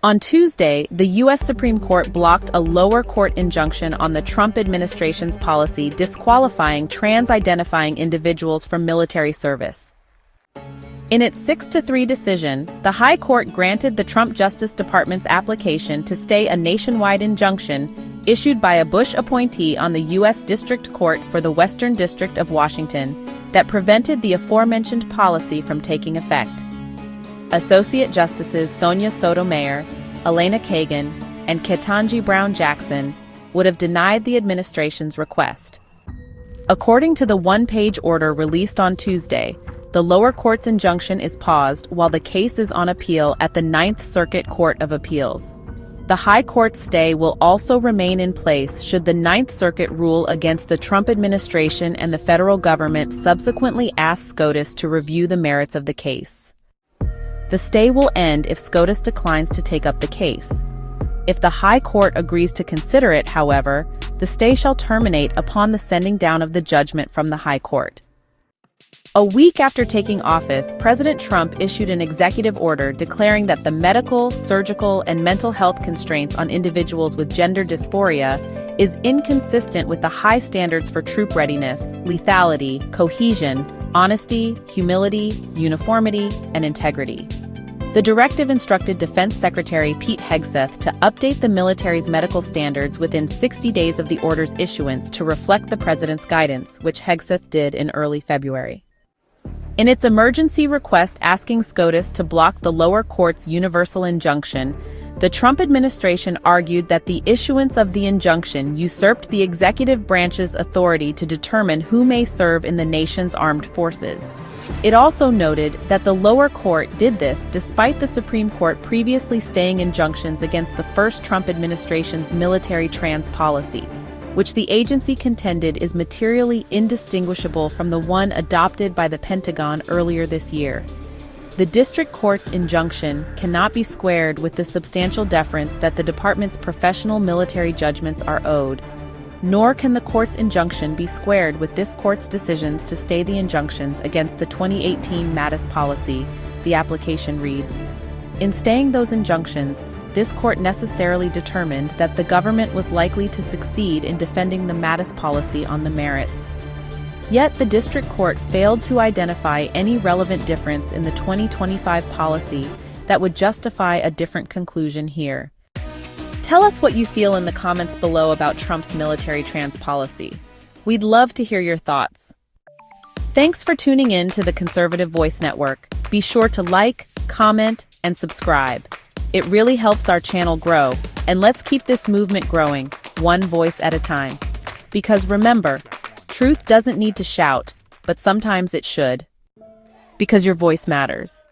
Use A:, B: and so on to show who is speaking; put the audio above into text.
A: On Tuesday, the U.S. Supreme Court blocked a lower court injunction on the Trump administration's policy disqualifying trans-identifying individuals from military service. In its 6-3 decision, the High Court granted the Trump Justice Department's application to stay a nationwide injunction issued by a Bush appointee on the U.S. District Court for the Western District of Washington that prevented the aforementioned policy from taking effect. Associate Justices Sonia Sotomayor, Elena Kagan, and Ketanji Brown Jackson would have denied the administration's request. According to the one-page order released on Tuesday, the lower court's injunction is paused while the case is on appeal at the Ninth Circuit Court of Appeals. The High Court's stay will also remain in place should the Ninth Circuit rule against the Trump administration and the federal government subsequently ask SCOTUS to review the merits of the case. The stay will end if SCOTUS declines to take up the case. If the High Court agrees to consider it, however, the stay shall terminate upon the sending down of the judgment from the High Court. A week after taking office, President Trump issued an executive order declaring that the medical, surgical, and mental health constraints on individuals with gender dysphoria is inconsistent with the high standards for troop readiness, lethality, cohesion, honesty, humility, uniformity, and integrity. The directive instructed Defense Secretary Pete Hegseth to update the military's medical standards within 60 days of the order's issuance to reflect the president's guidance, which Hegseth did in early February. In its emergency request asking SCOTUS to block the lower court's universal injunction, the Trump administration argued that the issuance of the injunction usurped the executive branch's authority to determine who may serve in the nation's armed forces. It also noted that the lower court did this despite the Supreme Court previously staying injunctions against the first Trump administration's military trans policy, which the agency contended is materially indistinguishable from the one adopted by the Pentagon earlier this year. The district court's injunction cannot be squared with the substantial deference that the department's professional military judgments are owed, nor can the court's injunction be squared with this court's decisions to stay the injunctions against the 2018 Mattis policy, the application reads. In staying those injunctions, this court necessarily determined that the government was likely to succeed in defending the Mattis policy on the merits. Yet the district court failed to identify any relevant difference in the 2025 policy that would justify a different conclusion here. Tell us what you feel in the comments below about Trump's military trans policy. We'd love to hear your thoughts. Thanks for tuning in to the Conservative Voice Network. Be sure to like, comment, and subscribe. It really helps our channel grow, and let's keep this movement growing, one voice at a time. Because remember, truth doesn't need to shout, but sometimes it should. Because your voice matters.